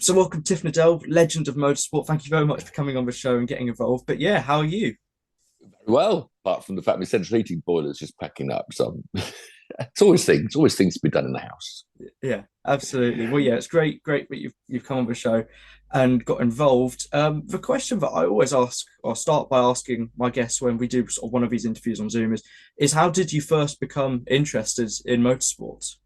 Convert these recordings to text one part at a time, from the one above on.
So welcome, Tiff Needell, legend of motorsport. Thank you very much for coming on the show and getting involved. But yeah, how are you? Well, apart from the fact my central heating boiler is just packing up, so it's always things to be done in the house. Yeah, absolutely. Well, yeah, it's great that you've come on the show and got involved. The question that I always ask, or start by asking my guests when we do sort of one of these interviews on Zoom is how did you first become interested in motorsports?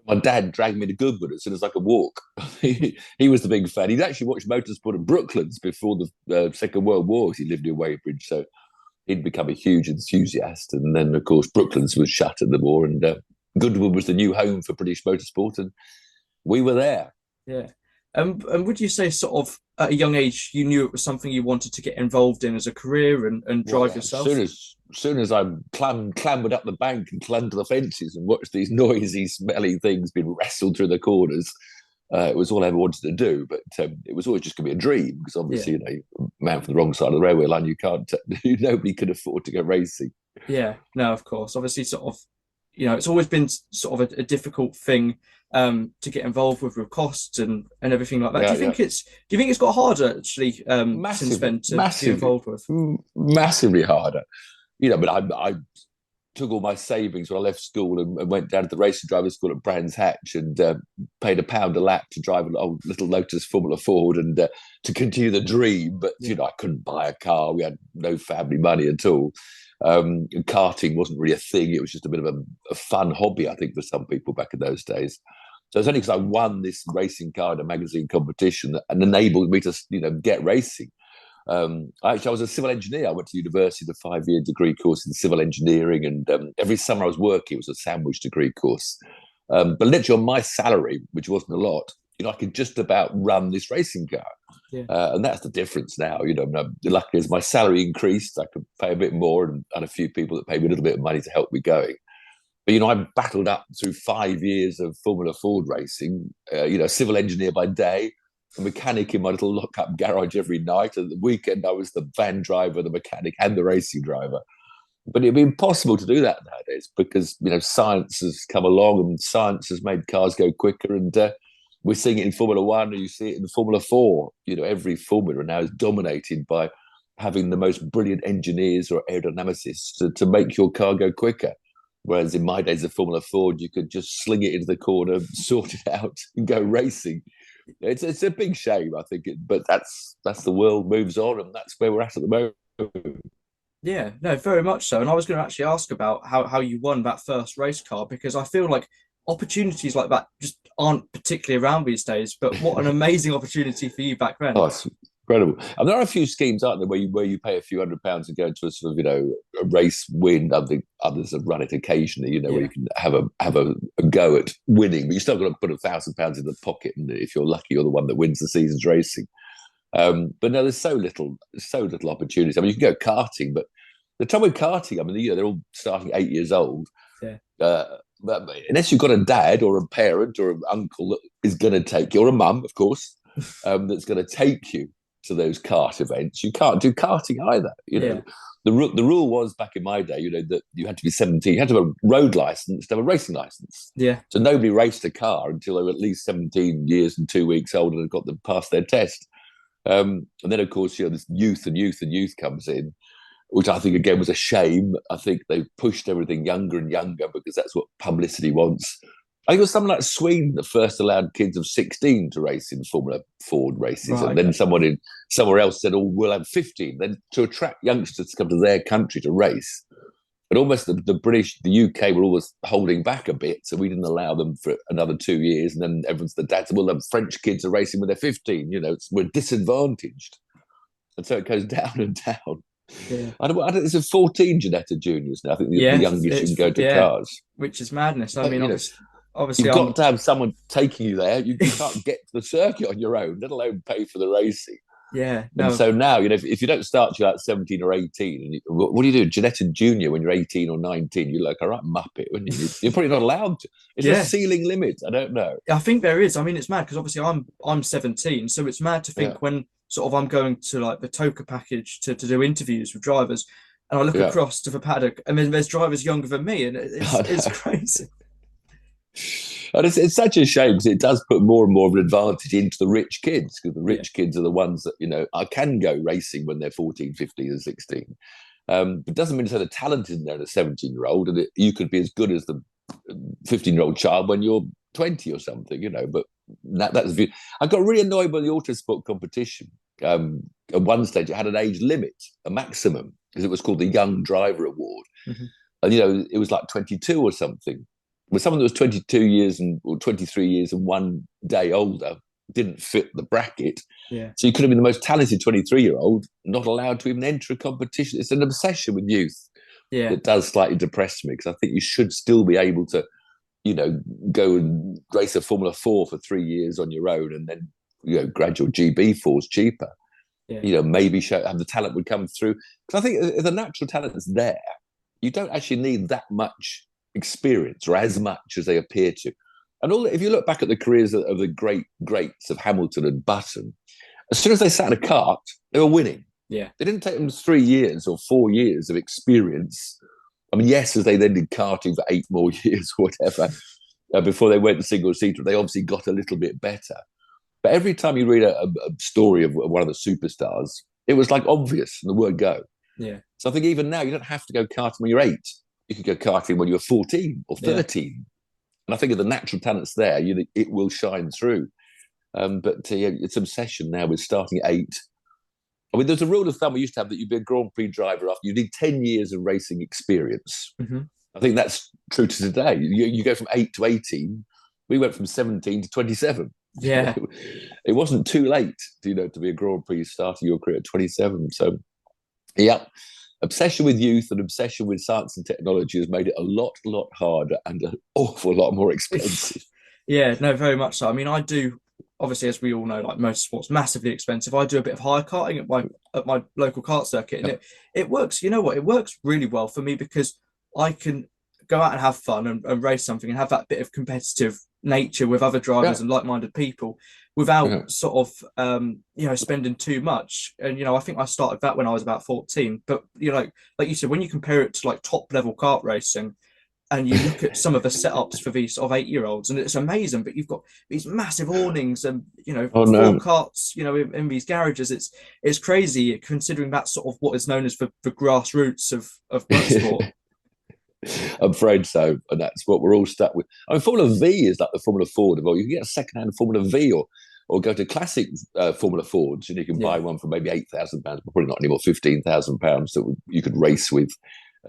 My dad dragged me to Goodwood as soon as I could walk. He was the big fan. He'd actually watched motorsport at Brooklands before the Second World War because he lived near Weybridge, so he'd become a huge enthusiast. And then, of course, Brooklands was shut in the war, and Goodwood was the new home for British motorsport, and we were there. Yeah. And would you say sort of at a young age you knew it was something you wanted to get involved in as a career and Well, drive yeah, yourself? as soon as I clambered up the bank and climbed to the fences and watched these noisy, smelly things being wrestled through the corners, it was all I ever wanted to do. But it was always just going to be a dream because Yeah. obviously, man from the wrong side of the railway line, you can't, nobody could afford to go racing. Yeah, no, of course. Obviously, sort of, it's always been sort of a difficult thing to get involved with costs and everything like that. Yeah, yeah, Do you think it's got harder actually since massively, then to be massively, involved with? massively harder. But I took all my savings when I left school and went down to the racing drivers' school at Brands Hatch and paid £1 a lap to drive an old little Lotus Formula Ford and to continue the dream. But Yeah, I couldn't buy a car. We had no family money at all. And karting wasn't really a thing. It was just a bit of a fun hobby, I think, for some people back in those days. So it's only because I won this racing car in a magazine competition that and enabled me to, get racing. I was a civil engineer. I went to university, the 5 year degree course in civil engineering, and every summer I was working. It was a sandwich degree course. But literally on my salary, which wasn't a lot, I could just about run this racing car. yeah, And that's the difference now. Luckily, as my salary increased, I could pay a bit more and had a few people that paid me a little bit of money to help me going. But I battled up through 5 years of Formula Ford racing. Civil engineer by day, a mechanic in my little lock-up garage every night. And the weekend, I was the van driver, the mechanic, and the racing driver. But it'd be impossible to do that nowadays because science has come along and science has made cars go quicker. And we're seeing it in Formula One, and you see it in Formula Four. Every formula now is dominated by having the most brilliant engineers or aerodynamicists to make your car go quicker. Whereas in my days of Formula Ford, you could just sling it into the corner, sort it out, and go racing. It's a big shame, I think, but that's the world moves on, and that's where we're at the moment. yeah. No, very much so. And I was going to actually ask about how you won that first race car because I feel like opportunities like that just aren't particularly around these days. But what an amazing opportunity for you back then. Oh, it's incredible. And there are a few schemes, aren't there, where you pay a few £100 and go into a sort of a race win. I think others have run it occasionally, where Yeah, you can have a go at winning, but you still got to put £1,000 in the pocket, and if you're lucky, you're the one that wins the season's racing. But no, there's so little opportunity. I mean, you can go karting, but the trouble with karting, I mean, they're all starting 8 years old. yeah, But unless you've got a dad or a parent or an uncle that is going to take you, or a mum, of course, that's going to take you to those kart events, you can't do karting either. yeah, The rule was back in my day, that you had to be 17, you had to have a road license to have a racing license. yeah, So nobody raced a car until they were at least 17 years and 2 weeks old and had got them past their test. And then, of course, this youth and youth and youth comes in, which I think again was a shame. I think they pushed everything younger and younger because that's what publicity wants. I think it was something like Sweden that first allowed kids of 16 to race in Formula Ford races, and right. then someone in somewhere else said, "Oh, we'll have 15." Then to attract youngsters to come to their country to race, but almost the British, the UK were always holding back a bit, so we didn't allow them for another 2 years. And then everyone's the dad said, "Well, the French kids are racing when they're 15." We're disadvantaged, and so it goes down and down. Yeah. I don't. It's a 14 Janetta Juniors now. I think the Yeah, youngest you it's can go to yeah, cars. which is madness. I But mean, obviously, you've got I'm to have someone taking you there. You can't get to the circuit on your own, let alone pay for the racing. yeah, And no, so now, if you don't start till like 17 or 18, and what do you do? Janetta Junior, when you're 18 or 19, you're like, all right, muppet, wouldn't you? You're probably not allowed to. Is there a yeah, ceiling limit? I don't know. I think there is. I mean, it's mad because obviously I'm 17, so it's mad to Yeah, think when sort of I'm going to like the Toka package to do interviews with drivers, and I look yeah. across to the paddock, and then there's drivers younger than me, and I it's know. crazy. And it's such a shame because it does put more and more of an advantage into the rich kids, because the Yeah, rich kids are the ones that, I can go racing when they're 14, 15 and 16. But doesn't mean to say the talent isn't there in a 17-year-old, and you could be as good as the 15-year-old child when you're 20 or something, but that's I got really annoyed by the autosport competition. At one stage it had an age limit, a maximum, because it was called the Young Driver Award. hmm And it was like 22 or something. Well, someone that was 22 years or 23 years and one day older didn't fit the bracket. yeah, So you could have been the most talented 23-year-old, not allowed to even enter a competition. It's an obsession with youth yeah, that does slightly depress me, because I think you should still be able to, go and race a Formula 4 for 3 years on your own, and then, gradual GB4's cheaper. yeah, Maybe have the talent would come through. Because I think if the natural talent is there, you don't actually need that much experience, or as much as they appear to. And if you look back at the careers of the greats of Hamilton and Button, as soon as they sat in a kart, they were winning. yeah, It didn't take them 3 years or 4 years of experience. I mean, yes, as they then did karting for 8 more years or whatever, before they went to single seater, they obviously got a little bit better. But every time you read a story of one of the superstars, it was like obvious from the word go. yeah, So I think even now, you don't have to go karting when you're 8. You could go karting when you're 14 or yeah. 13. And I think if the natural talent's there, it will shine through. But yeah, it's obsession now with starting at 8. I mean, there's a rule of thumb we used to have that you'd be a Grand Prix driver after you need 10 years of racing experience. hmm I think that's true to today. You go from 8 to 18. We went from 17 to 27. Yeah, It wasn't too late, to be a Grand Prix starting your career at 27. So, yeah, obsession with youth and obsession with science and technology has made it a lot harder and an awful lot more expensive. yeah, no, very much so. I mean, I do obviously, as we all know, like motorsport's massively expensive. I do a bit of hire karting at my local kart circuit, and Yep. it works. You know what? It works really well for me because I can go out and have fun and race something and have that bit of competitive nature with other drivers Yeah. and like-minded people without Yeah. sort of spending too much. And I think I started that when I was about 14. But like you said, when you compare it to like top level kart racing and you look at some of the setups for these sort of 8-year-olds, and it's amazing. But you've got these massive awnings and Oh four no. carts, in these garages. It's crazy considering that's sort of what is known as the grassroots of motorsport. I'm afraid so, and that's what we're all stuck with. I mean, Formula V is like the Formula Ford. Well, you can get a second-hand Formula V, or go to classic Formula Fords, and you can buy Yeah, one for maybe £8,000, but probably not anymore, £15,000 that you could race with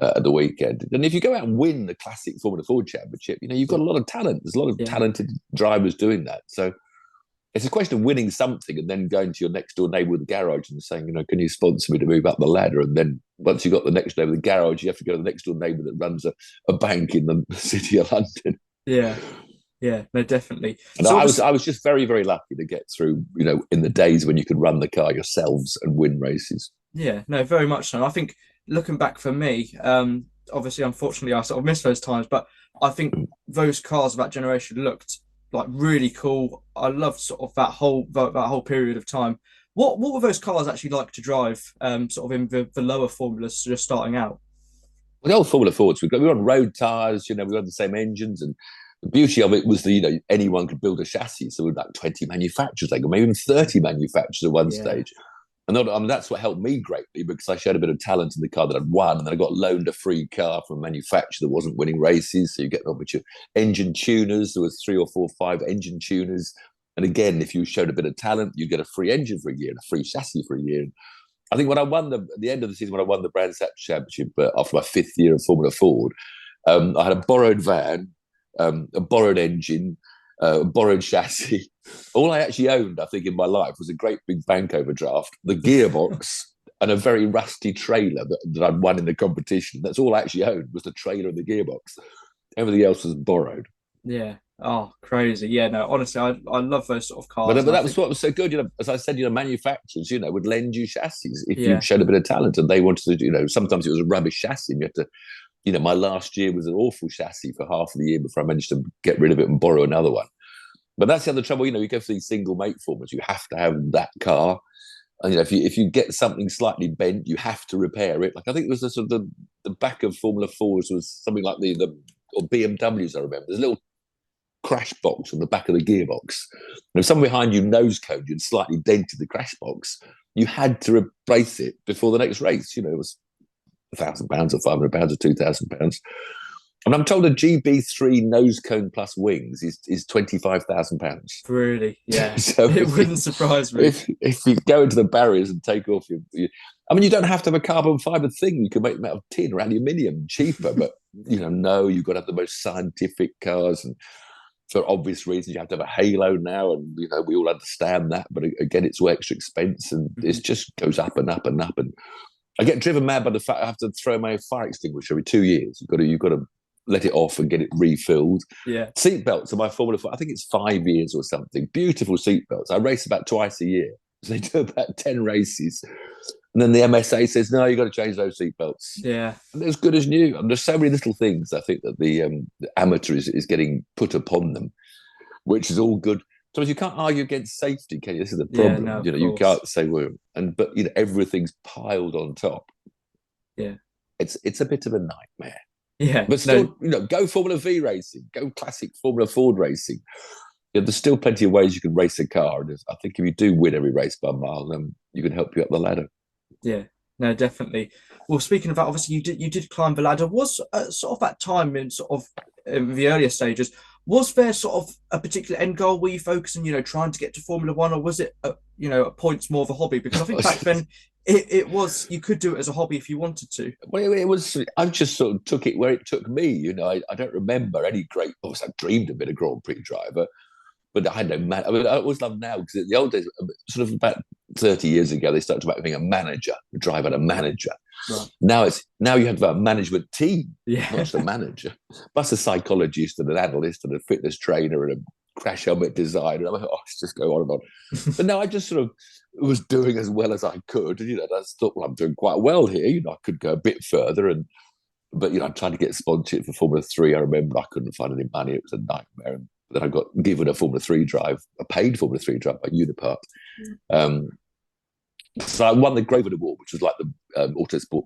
at the weekend. And if you go out and win the classic Formula Ford Championship, you've got a lot of talent. There's a lot of yeah, talented drivers doing that. So it's a question of winning something and then going to your next door neighbour with the garage and saying, can you sponsor me to move up the ladder? And then once you've got the next neighbour with the garage, you have to go to the next door neighbour that runs a bank in the city of London. yeah, yeah. No, definitely. And So I obviously, was just very, very lucky to get through, in the days when you could run the car yourselves and win races. yeah, no, very much so. And I think looking back for me, obviously, unfortunately, I sort of missed those times, but I think those cars of that generation looked like really cool. I loved sort of that whole period of time. What were those cars actually like to drive? Sort of in the lower formulas, just starting out. Well, the old Formula Fords, we were on road tyres, we had the same engines. And the beauty of it was that, anyone could build a chassis. So we had like 20 manufacturers, like, or maybe even 30 manufacturers at one Yeah, stage. And that's what helped me greatly, because I showed a bit of talent in the car that I'd won. And then I got loaned a free car from a manufacturer that wasn't winning races. So you get an opportunity. Engine tuners, there was 3 or 4 or 5 engine tuners. And again, if you showed a bit of talent, you'd get a free engine for a year and a free chassis for a year. I think when I won at the end of the season, when I won the Brands Hatch Championship after my 5th year of Formula Ford, I had a borrowed van, a borrowed engine, a borrowed chassis. All I actually owned, I think, in my life was a great big bank overdraft, the gearbox, and a very rusty trailer that I'd won in the competition. That's all I actually owned, was the trailer and the gearbox. Everything else was borrowed. yeah. Oh, crazy. Yeah, no, honestly, I love those sort of But, cars, but and I that was think what was so good. As I said, manufacturers, would lend you chassis if you yeah, showed a bit of talent, and they wanted to, sometimes it was a rubbish chassis. And you had to, my last year was an awful chassis for half of the year before I managed to get rid of it and borrow another one. But that's the other trouble. You go for these single make formats, you have to have that car. And if you get something slightly bent, you have to repair it. Like I think it was the sort of the back of Formula Fours was something like the or BMWs. I remember there's a little crash box on the back of the gearbox. And if someone behind you nose coned you and slightly dented the crash box, you had to replace it before the next race. It was £1,000 or £500 or £2,000. And I'm told a GB3 nose cone plus wings is £25,000. Really? Yeah. So It wouldn't surprise me. If you go into the barriers and take off I mean, you don't have to have a carbon fiber thing. You can make them out of tin or aluminium, cheaper. But no, you've got to have the most scientific cars, and for obvious reasons, you have to have a halo now, and we all understand that. But again, it's extra expense, and it just goes up and up and up. And I get driven mad by the fact I have to throw my fire extinguisher every 2 years. You've got to let it off and get it refilled. Yeah. Seatbelts are my Formula 4. I think it's 5 years or something. Beautiful seatbelts. I race about twice a year. So they do about 10 races. And then the MSA says, no, you've got to change those seatbelts. Yeah. And they're as good as new. And there's so many little things I think that the amateur is getting put upon them, which is all good. So you can't argue against safety, can you? This is the problem. No, you can't say, but everything's piled on top. Yeah. It's a bit of a nightmare. Yeah. But still, go Formula V racing, go classic Formula Ford racing. There's still plenty of ways you can race a car. And I think if you do win every race by a mile, then you can help you up the ladder. Yeah, no, definitely. Well, speaking of that, obviously you did climb the ladder. Was sort of that time in sort of the earlier stages, was there sort of a particular end goal? Were you focusing, trying to get to Formula One, or was it, at points more of a hobby? Because I think back then it was, you could do it as a hobby if you wanted to. Well, it was. I just sort of took it where it took me. I don't remember any great. Obviously, I dreamed of being a Grand Prix driver, but I had no man. I mean, I always love now, because in the old days, sort of about 30 years ago, they started about being a manager, a driver and a manager. Right. Now you have to have a management team, yeah. not just a manager, plus a psychologist and an analyst and a fitness trainer and a crash helmet designer. And I'm like, let's just go on and on. But no, I just sort of was doing as well as I could. And, I thought, well, I'm doing quite well here. I could go a bit further. But I'm trying to get sponsored for Formula 3. I remember I couldn't find any money. It was a nightmare. And then I got given a Formula 3 drive, a paid Formula 3 drive by Unipart. So I won the Graven Award, which was like the Autosport,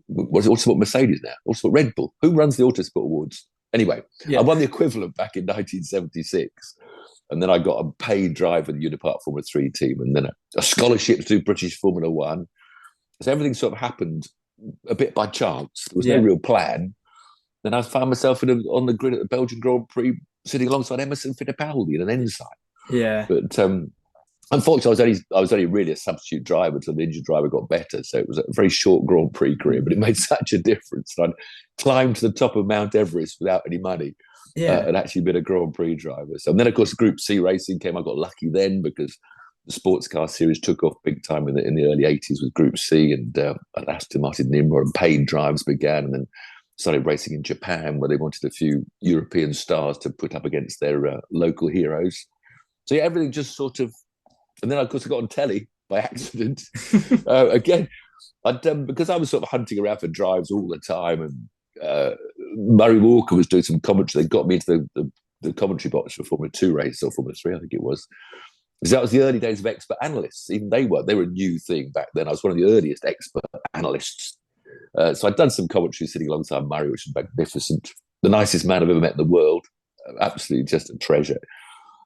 what is it, Autosport Mercedes now? Autosport Red Bull. Who runs the Autosport Awards? Anyway, yeah. I won the equivalent back in 1976. And then I got a paid drive with the Unipart Formula 3 team, and then a scholarship to do British Formula 1. So everything sort of happened a bit by chance. There was no real plan. Then I found myself on the grid at the Belgian Grand Prix, sitting alongside Emerson Fittipaldi in an Ensign. Yeah. But unfortunately, I was only really a substitute driver until the engine driver got better. So it was a very short Grand Prix career, but it made such a difference. And I'd climbed to the top of Mount Everest without any money. And actually been a Grand Prix driver. So, and then, of course, Group C racing came. I got lucky then because the sports car series took off big time in the early 80s with Group C, and Aston Martin Nimrod and paid drives began, and then started racing in Japan, where they wanted a few European stars to put up against their local heroes. So everything just sort of, and then of course I got on telly by accident. Again, because I was sort of hunting around for drives all the time, and Murray Walker was doing some commentary. They got me into the commentary box for Formula 2 race, or Formula 3, I think it was. Because that was the early days of expert analysts. Even they were a new thing back then. I was one of the earliest expert analysts. So I'd done some commentary sitting alongside Murray, which was magnificent. The nicest man I've ever met in the world. Absolutely just a treasure.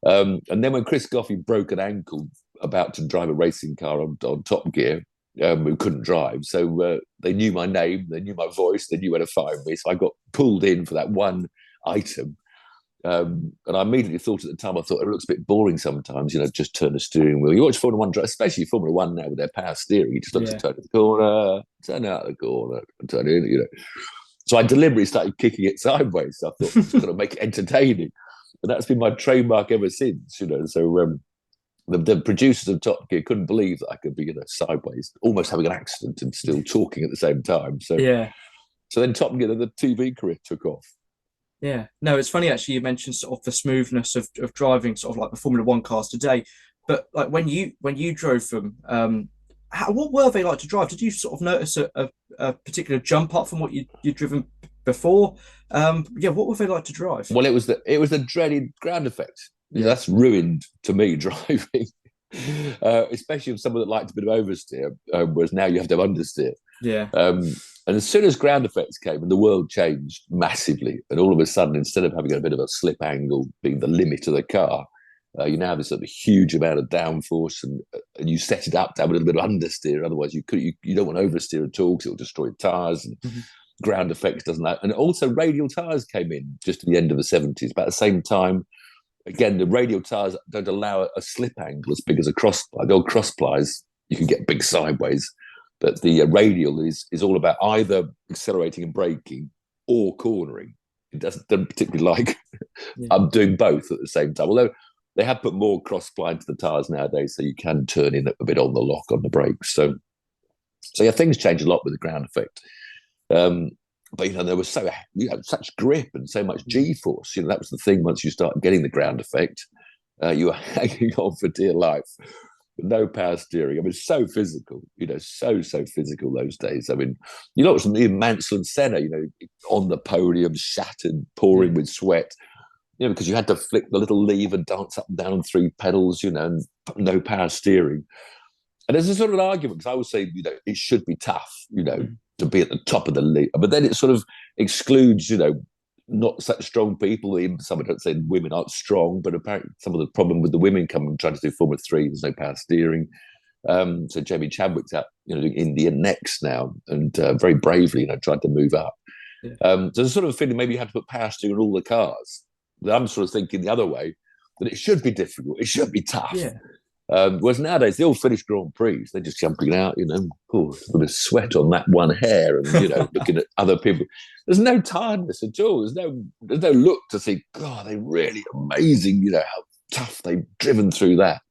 And then when Chris Goffey broke an ankle about to drive a racing car on Top Gear, who couldn't drive. So they knew my name, they knew my voice, they knew where to find me. So I got pulled in for that one item. And I immediately thought at the time, I thought it looks a bit boring sometimes, just turn the steering wheel. You watch Formula 1, especially Formula 1 now with their power steering, you just have to turn the corner, turn out the corner, turn in, So I deliberately started kicking it sideways. So I thought, it's got to make it entertaining. And that's been my trademark ever since, So the producers of Top Gear couldn't believe that I could be sideways, almost having an accident and still talking at the same time. So So then Top Gear, the TV career took off. Yeah, no, it's funny actually. You mentioned sort of the smoothness of driving, sort of like the Formula 1 cars today. But like when you drove them, what were they like to drive? Did you sort of notice a particular jump up from what you'd driven before? What were they like to drive? Well, it was the dreaded ground effect. That's ruined to me driving, especially if someone that liked a bit of oversteer, whereas now you have to have understeer. Yeah. And as soon as ground effects came, and the world changed massively, and all of a sudden, instead of having a bit of a slip angle being the limit of the car, you now have this sort of huge amount of downforce, and you set it up to have a little bit of understeer. Otherwise, you don't want oversteer at all because it'll destroy tires. And Mm-hmm. ground effects doesn't that. And also, radial tires came in just at the end of the 70s, about the same time. Again, the radial tires don't allow a slip angle as big as a cross ply. The old cross plies, you can get big sideways. But the radial is all about either accelerating and braking or cornering. It doesn't particularly like Yeah. I'm doing both at the same time. Although they have put more cross ply into the tires nowadays, so you can turn in a bit on the lock on the brakes. So yeah, things change a lot with the ground effect. But there was such grip and so much G-force. That was the thing. Once you start getting the ground effect, you were hanging on for dear life. No power steering. I mean, so physical, so physical those days. I mean, what's Mansell and Senna, on the podium, shattered, pouring with sweat, because you had to flick the little lever, dance up and down on 3 pedals, and no power steering. And there's a sort of an argument, because I would say, it should be tough, to be at the top of the league. But then it sort of excludes, not such strong people. Even some don't say women aren't strong, but apparently some of the problem with the women coming trying to do Formula 3, there's no power steering. So Jamie Chadwick's out, doing India next now, and very bravely, tried to move up. Yeah. So there's sort of a feeling maybe you had to put power steering on all the cars. But I'm sort of thinking the other way, that it should be difficult, it should be tough. Yeah. Whereas nowadays, the old Finnish Grand Prix, they're just jumping out, with a sweat on that one hair and, looking at other people. There's no tiredness at all. There's no look to see, God, they're really amazing, how tough they've driven through that.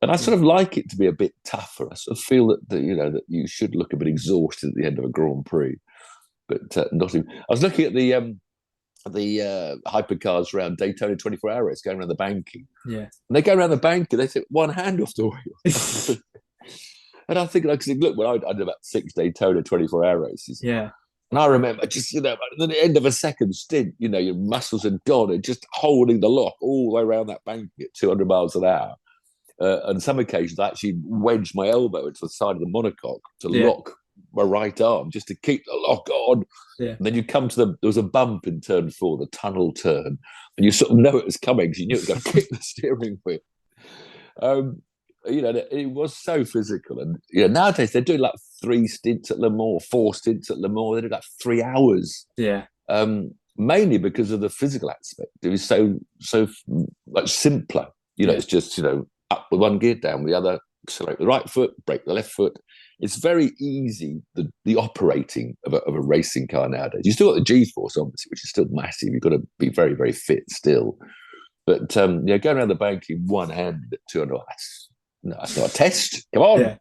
And I sort of like it to be a bit tougher. I sort of feel that you should look a bit exhausted at the end of a Grand Prix. But not even. I was looking at the hypercars around Daytona 24-hour race going around the banking. Yeah. And they go around the banking, they take one hand off the wheel. And I think, look, when I did about 6 Daytona 24-hour races. Yeah. And I remember just, at the end of a second stint, your muscles had gone and just holding the lock all the way around that banking at 200 miles an hour. On some occasions, I actually wedged my elbow into the side of the monocoque to lock my right arm just to keep the lock on. Yeah. And then you come to there was a bump in turn 4, the tunnel turn, and you sort of know it was coming because you knew it was going to kick the steering wheel. It was so physical. And nowadays they're doing like 3 stints at Le Mans, 4 stints at Le Mans. They do like 3 hours. Yeah. Mainly because of the physical aspect. It was so much simpler. It's just, up with one gear, down with the other, accelerate the right foot, brake the left foot. It's very easy, the operating of a racing car nowadays. You still got the G-force, obviously, which is still massive. You've got to be very, very fit still. But going around the banking one-handed at 200, that's not a test. Come on. Yeah.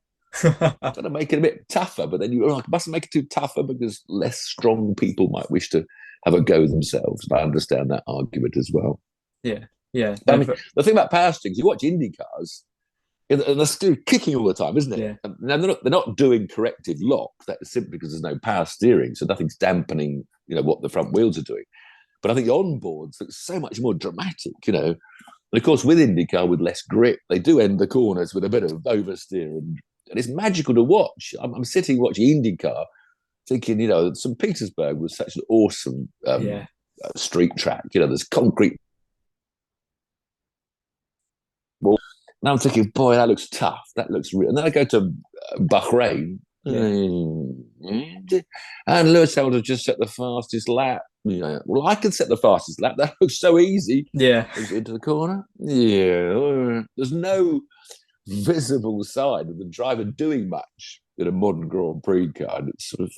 Got to make it a bit tougher, but then you mustn't make it too tougher because less strong people might wish to have a go themselves. But I understand that argument as well. Yeah. Yeah. I mean, the thing about power steering is you watch Indy cars, and they're still kicking all the time, isn't it? Yeah. And they're not doing corrective lock. That is simply because there's no power steering, so nothing's dampening, what the front wheels are doing. But I think the onboards look so much more dramatic, And of course, with IndyCar, with less grip, they do end the corners with a bit of oversteer, and it's magical to watch. I'm sitting watching IndyCar, thinking, St. Petersburg was such an awesome street track. There's concrete. Now I'm thinking, boy, that looks tough. That looks real. And then I go to Bahrain, and Lewis Hamilton just set the fastest lap. Well, I can set the fastest lap. That looks so easy. Yeah. Into the corner. Yeah. There's no visible sign of the driver doing much in a modern Grand Prix car. And it's sort of,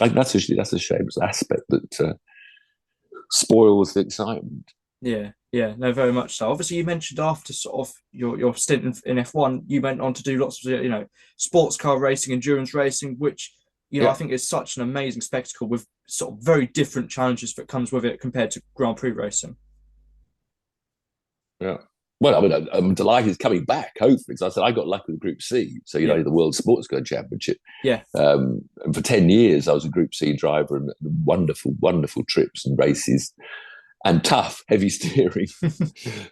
I think that's a shame. It's an aspect that spoils the excitement. Yeah, no, very much so. Obviously, you mentioned after sort of your stint in F1, you went on to do lots of sports car racing, endurance racing, which I think is such an amazing spectacle with sort of very different challenges that comes with it compared to Grand Prix racing. Yeah. Well, I mean, I'm delighted it's coming back, hopefully, because I said I got lucky with Group C, so the World Sports Car Championship. Yeah. And for 10 years, I was a Group C driver, and wonderful, wonderful trips and races. And tough, heavy steering,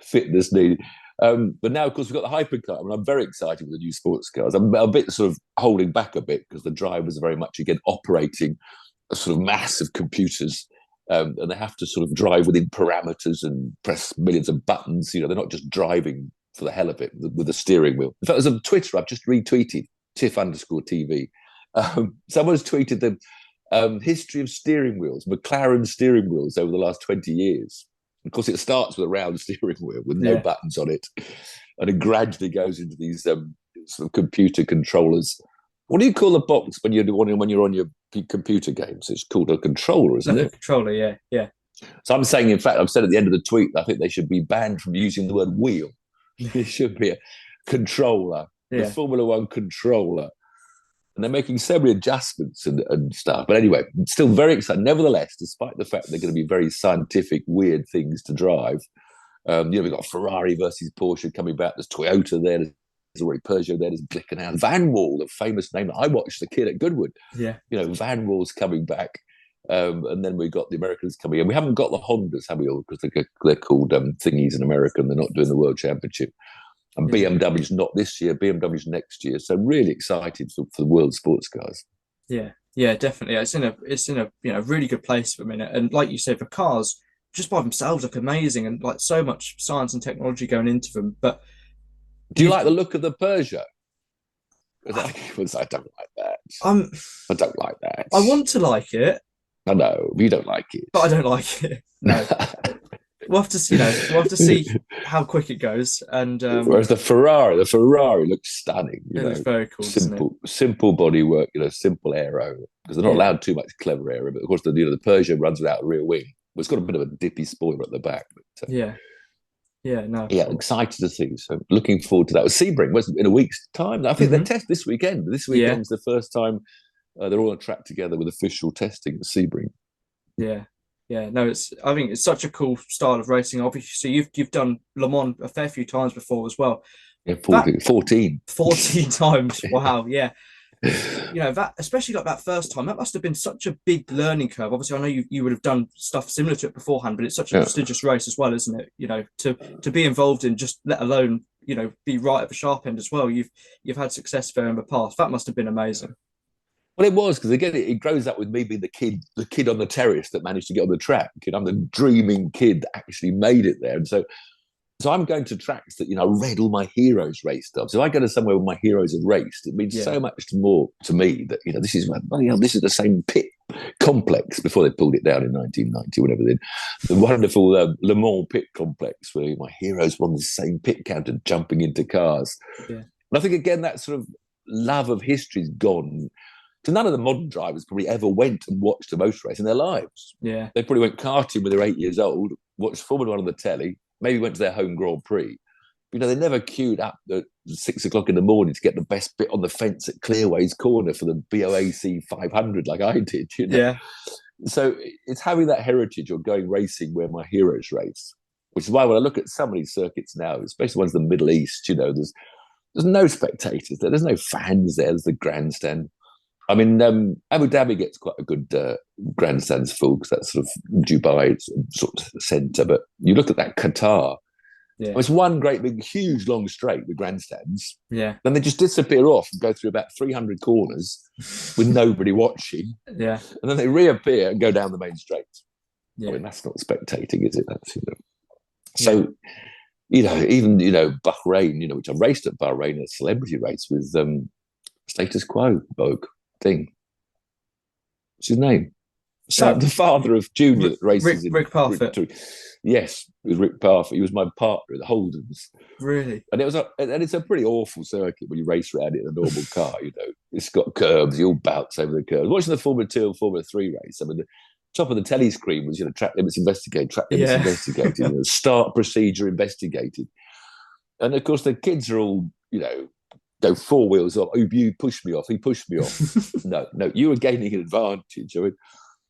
fitness needed. But now, of course, we've got the hypercar, and I'm very excited with the new sports cars. I'm a bit sort of holding back a bit because the drivers are very much, again, operating a sort of mass of computers, and they have to sort of drive within parameters and press millions of buttons. They're not just driving for the hell of it with the steering wheel. In fact, as on Twitter, I've just retweeted Tiff_TV. Someone's tweeted the history of steering wheels, McLaren steering wheels over the last 20 years. Of course, it starts with a round steering wheel with no buttons on it, and it gradually goes into these sort of computer controllers. What do you call the box when you're on your computer games? It's called a controller, isn't it? A controller, yeah. So I'm saying, in fact, I've said at the end of the tweet, I think they should be banned from using the word wheel. It should be a controller, the Formula One controller. And they're making so many adjustments and stuff. But anyway, still very excited. Nevertheless, despite the fact they're going to be very scientific, weird things to drive, we've got Ferrari versus Porsche coming back. There's Toyota there. There's already Peugeot there. There's Glickenhaus. Van Wall, the famous name that I watched the kid at Goodwood. Yeah. Van Wall's coming back. And then we've got the Americans coming in. We haven't got the Hondas, have we all? Because they're called thingies in America, and they're not doing the World Championship. And BMW's not this year, BMW's next year. So really excited for the world sports cars. Yeah, definitely. It's in a really good place for a minute. And like you said, the cars just by themselves look amazing, and like so much science and technology going into them. But do you like the look of the Peugeot? Because I don't like that. I don't like that. I want to like it. I know, you don't like it. But I don't like it. No. We'll have to see. We'll have to see how quick it goes. And whereas the Ferrari looks stunning. It looks very cool. Simple bodywork. Simple aero, because they're not allowed too much clever aero. But of course, the Peugeot runs without a rear wing. It's got a bit of a dippy spoiler at the back. But, excited to see. So looking forward to that. Sebring was in a week's time. I think they test this weekend. This weekend's the first time they're all on track together with official testing at Sebring. Yeah, no, I think it's such a cool style of racing. Obviously, you've done Le Mans a fair few times before as well. Yeah, 14 times. Wow, yeah. That, especially like that first time, that must have been such a big learning curve. Obviously, I know you would have done stuff similar to it beforehand, but it's such a prestigious race as well, isn't it? To be involved in, just let alone be right at the sharp end as well. You've had success there in the past. That must have been amazing. Well, it was, because again, it grows up with me being the kid on the terrace that managed to get on the track. I'm the dreaming kid that actually made it there. And so I'm going to tracks that, I read all my heroes raced up. So I go to somewhere where my heroes have raced. It means so much more to me that, this is the same pit complex before they pulled it down in 1990, whatever they did. The wonderful Le Mans pit complex where my heroes were on the same pit counter jumping into cars. Yeah. And I think, again, that sort of love of history's gone. So none of the modern drivers probably ever went and watched a motor race in their lives. Yeah. They probably went karting when they were 8 years old, watched Formula One on the telly, maybe went to their home Grand Prix. They never queued up at 6 o'clock in the morning to get the best bit on the fence at Clearways Corner for the BOAC 500 like I did, Yeah. So it's having that heritage of going racing where my heroes race, which is why when I look at some of these circuits now, especially ones in the Middle East, there's no spectators there. There's no fans there. There's the grandstand. I mean, Abu Dhabi gets quite a good grandstands full because that's sort of Dubai's sort of centre. But you look at that Qatar, it's one great big, huge, long straight with grandstands. Yeah. Then they just disappear off and go through about 300 corners with nobody watching. Yeah. And then they reappear and go down the main straight. Yeah. I mean, that's not spectating, is it? That's, So, even, Bahrain, which I raced at Bahrain, a celebrity race with Status Quo bloke thing. What's his name? The father of Junior that races Rick Parfitt. Yes, it was Rick Parfitt. He was my partner at the Holdens. Really? And it's a pretty awful circuit when you race around it in a normal car. It's got curbs. You all bounce over the curves. Watching the Formula 2 and Formula 3 race, I mean, the top of the telly screen was track limits investigated, investigated, start procedure investigated, and of course the kids are all go four wheels off. Oh, you pushed me off. He pushed me off. No, you were gaining an advantage. I mean,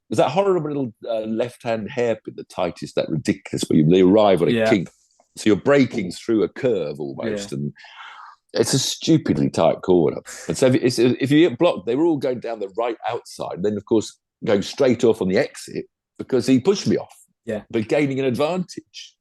there's that horrible little left-hand hairpin, the tightest, that ridiculous, where they arrive on a kink. So you're braking through a curve almost, and it's a stupidly tight corner. And so if you get blocked, they were all going down the right outside. Then, of course, going straight off on the exit because he pushed me off. Yeah. But gaining an advantage,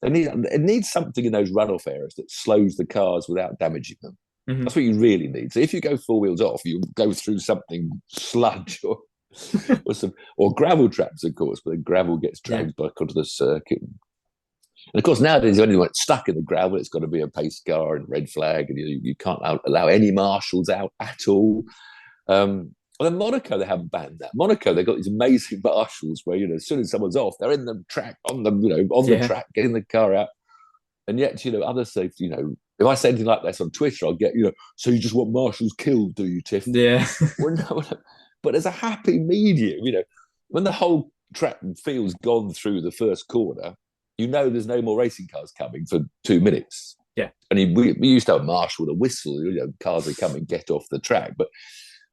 it needs something in those runoff areas that slows the cars without damaging them. Hmm. That's what you really need. So if you go four wheels off, you'll go through something sludge or gravel traps, of course, but the gravel gets dragged back onto the circuit. And of course, nowadays, when you stuck in the gravel, it's got to be a pace car and red flag, and you can't allow any marshals out at all. Well, in Monaco, they haven't banned that. Monaco, they've got these amazing marshals where, as soon as someone's off, they're in the track, on the track, getting the car out. And yet, other safety, if I say anything like this on Twitter, I'll get, so you just want marshals killed, do you, Tiff? Yeah. Well, no, but there's a happy medium, when the whole track and field's gone through the first corner, there's no more racing cars coming for 2 minutes. Yeah. And we used to have a marshal with a whistle, cars would come and get off the track. But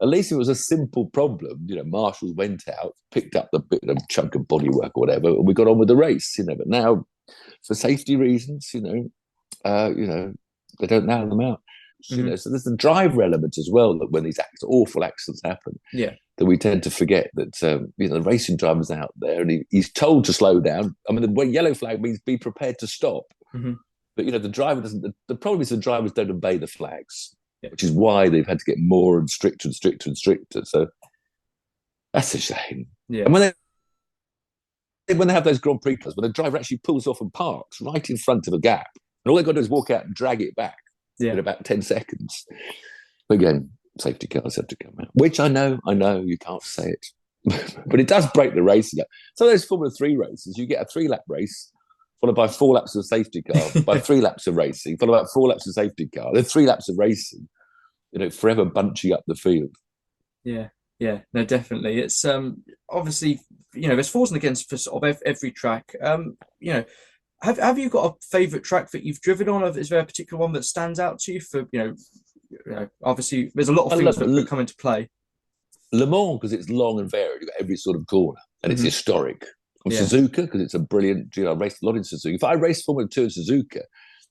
at least it was a simple problem. Marshals went out, picked up the bit of chunk of bodywork or whatever, and we got on with the race. But now, for safety reasons, they don't narrow them out. Mm-hmm. So there's the driver element as well. That when these awful accidents happen, that we tend to forget that the racing driver's out there and he's told to slow down. I mean, the yellow flag means be prepared to stop. Mm-hmm. But the driver doesn't. The problem is the drivers don't obey the flags. Which is why they've had to get more and stricter and stricter and stricter. So that's a shame. Yeah. And when they have those Grand Prix cars, when the driver actually pulls off and parks right in front of a gap, and all they've got to do is walk out and drag it back in about 10 seconds. But again, safety cars have to come out, which I know you can't say it, but it does break the racing up. So those Formula 3 races, you get a 3-lap race, followed by 4 laps of safety car, by 3 laps of racing, followed by 4 laps of safety car, then 3 laps of racing, forever bunching up the field. Yeah, no, definitely. It's obviously, there's fors and against for sort of every track. Have you got a favourite track that you've driven on? Is there a particular one that stands out to you for, obviously there's a lot of things that come into play. Le Mans, because it's long and varied, you've got every sort of corner, and it's historic. Suzuka, because it's a brilliant, I raced a lot in Suzuka. If I raced Formula 2 in Suzuka,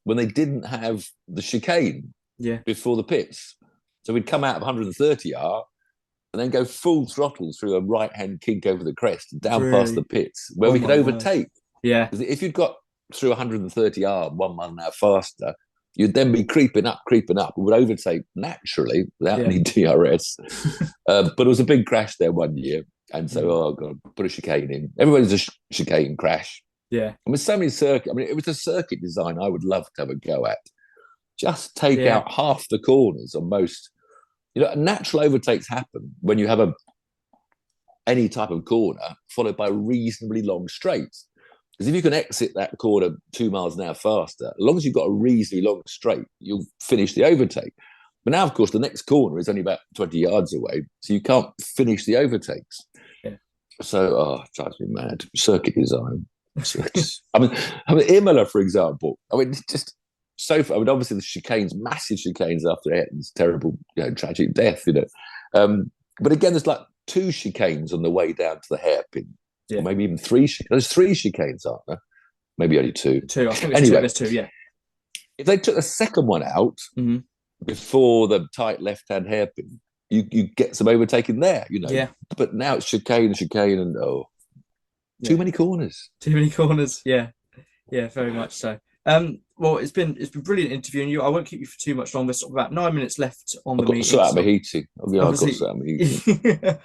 when they didn't have the chicane before the pits, so we'd come out of 130R and then go full throttle through a right-hand kink over the crest and down past the pits, where we could overtake. Yeah. If you'd got through 130R 1 mile an hour faster, you'd then be creeping up, and would overtake naturally without any DRS. But it was a big crash there one year. And so, God, put a chicane in. Everybody's a chicane crash. Yeah. And with so many circuits, it was a circuit design I would love to have a go at. Just take out half the corners on most. Natural overtakes happen when you have any type of corner followed by reasonably long straights. Because if you can exit that corner 2 miles an hour faster, as long as you've got a reasonably long straight, you'll finish the overtake. But now, of course, the next corner is only about 20 yards away, so you can't finish the overtakes. Yeah. So, it drives me mad. Circuit design. I mean, Imola, for example. Just so. Obviously, the chicanes, massive chicanes after Ayrton's terrible, tragic death. But again, there's like 2 chicanes on the way down to the hairpin, or maybe even 3. There's 3 chicanes, aren't there? Maybe only 2. 2. I think there's 2. Yeah. If they took the second one out before the tight left-hand hairpin, you get some overtaking there. Yeah. But now it's chicane, and too many corners. Too many corners. Yeah, very much so. Well, it's been brilliant interviewing you. I won't keep you for too much longer. There's sort of about 9 minutes left on the meeting. I've got to sort out my heating.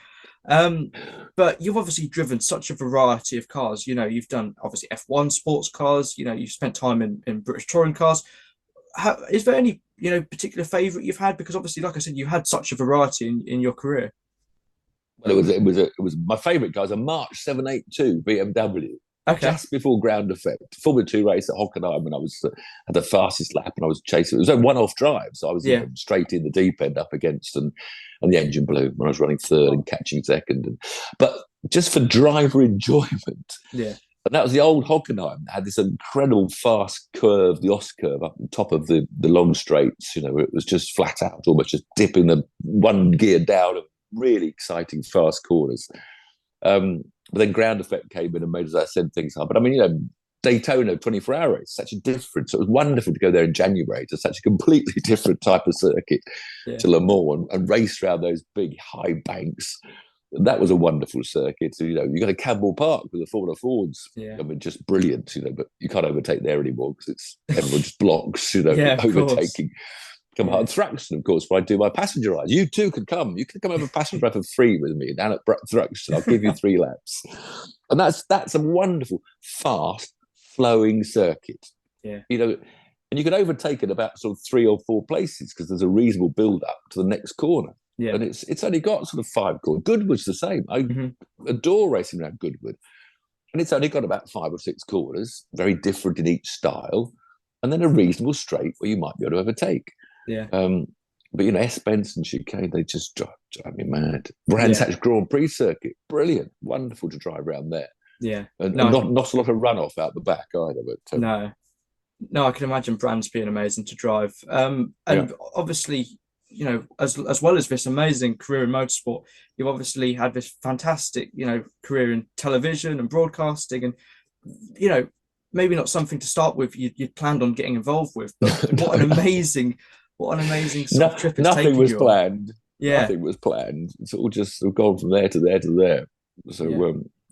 But you've obviously driven such a variety of cars. You've done obviously F1 sports cars. You've spent time in British touring cars. Is there any particular favourite you've had? Because obviously, like I said, you had such a variety in your career. Well, it was my favourite car was a March 782 BMW. Okay. Just before ground effect, Formula 2 race at Hockenheim, when I was at the fastest lap and I was chasing. It was a one-off drive, so I was straight in the deep end up against, and the engine blew when I was running third and catching second. But just for driver enjoyment, and that was the old Hockenheim. It had this incredible fast curve, the Os curve up the top of the long straights. It was just flat out, almost just dipping the one gear down of really exciting fast corners. But then ground effect came in and made, as I said, things hard. But Daytona 24-hour race, such a difference. It was wonderful to go there in January to such a completely different type of circuit to Le Mans and race around those big high banks. that was a wonderful circuit. So, you got a Campbell Park with the Formula Fords. Yeah. I mean, just brilliant, but you can't overtake there anymore because everyone just blocks, Yeah, of course. overtaking. Come hard Thruxton, of course, where I do my passenger rides. You too can come. You can come have a passenger ride for free with me down at Thruxton. I'll give you 3 laps. And that's a wonderful, fast, flowing circuit. Yeah. And you can overtake at about sort of 3 or 4 places because there's a reasonable build up to the next corner. Yeah. And it's only got sort of 5 corners. Goodwood's the same. I adore racing around Goodwood. And it's only got about 5 or 6 corners, very different in each style, and then a reasonable straight where you might be able to overtake. Yeah. But S. Benson chicane, they just drive me mad. Brands Hatch Grand Prix circuit, brilliant, wonderful to drive around there. Yeah. And not a lot of runoff out the back either. But no, I can imagine Brands being amazing to drive. And obviously, as well as this amazing career in motorsport, you've obviously had this fantastic, career in television and broadcasting, and maybe not something to start with you'd planned on getting involved with, but what an amazing sort of trip it's nothing was you planned. Yeah, nothing was planned. It's all just gone from there to there to there. So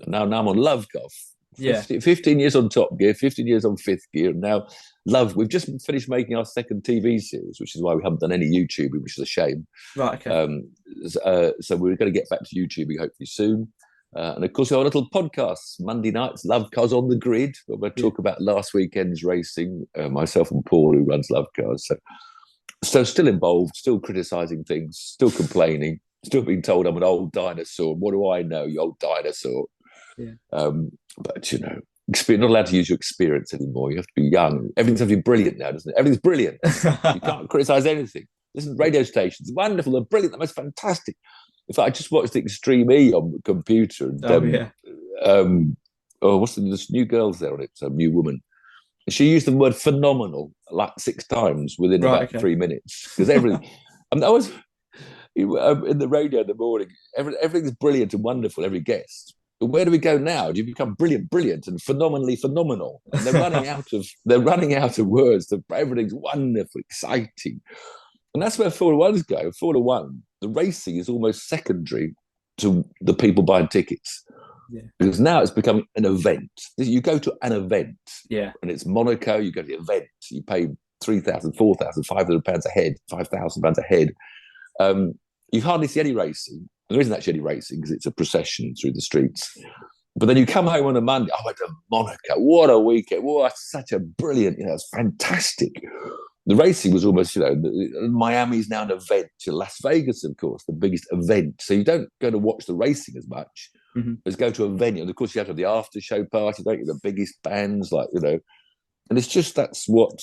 now I'm on Love Golf. 15 years on Top Gear, 15 years on Fifth Gear, and now Love. We've just finished making our second TV series, which is why we haven't done any YouTubing, which is a shame. Right. Okay. So we're going to get back to YouTubing hopefully soon. And of course, our little podcasts, Monday nights, Love Cars on the Grid, where we talk about last weekend's racing, myself and Paul, who runs Love Cars. So still involved, still criticising things, still complaining, still being told I'm an old dinosaur. What do I know, you old dinosaur? Yeah. But not allowed to use your experience anymore. You have to be young. Everything's have to be brilliant now, doesn't it? Everything's brilliant. You can't criticise anything. Listen to radio stations, wonderful, they're brilliant, the most fantastic. In fact, I just watched the Extreme E on the computer. And, what's this new girl's there on it? Some new woman. And she used the word phenomenal like 6 times within about 3 minutes. Because everything, I was in the radio in the morning. Everything's brilliant and wonderful. Every guest. But where do we go now? Do you become brilliant, and phenomenally phenomenal? And they're running out of words. Everything's wonderful, exciting. And that's where Formula One's go. Formula One, the racing is almost secondary to the people buying tickets. Yeah. Because now it's become an event. You go to an event, and it's Monaco, you go to the event, you pay £3,000, £4,000, £500 a head, £5,000 a head. You hardly see any racing. There isn't actually any racing because it's a procession through the streets. But then you come home on a Monday, I went to Monaco, what a weekend, what such a brilliant, it's fantastic. The racing was almost, Miami's now an event. Las Vegas, of course, the biggest event. So you don't go to watch the racing as much as go to a venue. And of course, you have to have the after show party, don't you? The biggest bands, and it's just that's what,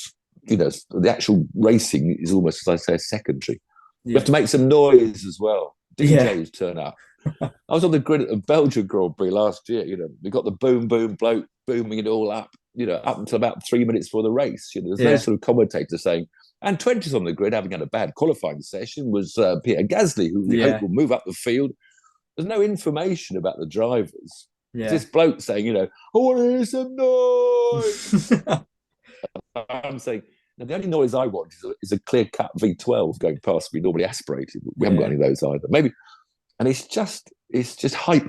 the actual racing is almost, as I say, secondary. You have to make some noise as well. DJs turn up. I was on the grid at the Belgian Grand Prix last year. We got the boom bloke booming it all up. Up until about 3 minutes before the race. There's no sort of commentator saying, and 20th on the grid, having had a bad qualifying session, was Peter Gasly, who we hope will move up the field. There's no information about the drivers. It's this bloke saying, I want to hear some noise. I'm saying, now, the only noise I want is a clear-cut V12 going past me, normally aspirated. We haven't got any of those either. Maybe, and it's just hype.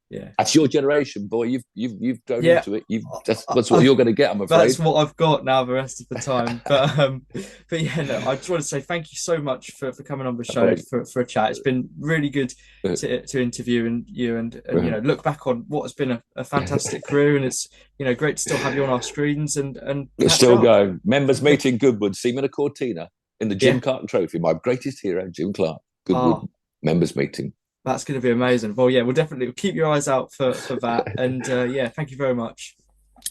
Yeah, that's your generation, boy. You've grown into it. That's what you're going to get. I'm afraid that's what I've got now. The rest of the time, but I just want to say thank you so much for coming on the show for a chat. It's been really good to interview you and look back on what has been a fantastic career, and it's great to still have you on our screens and it's still going. Members meeting Goodwood, Seaman Cortina in the Jim Clark Trophy. My greatest hero, Jim Clark. Goodwood members meeting. That's going to be amazing. Well, we'll definitely keep your eyes out for that. And thank you very much.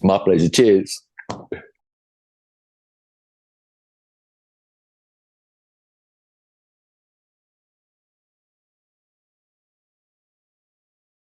My pleasure. Cheers.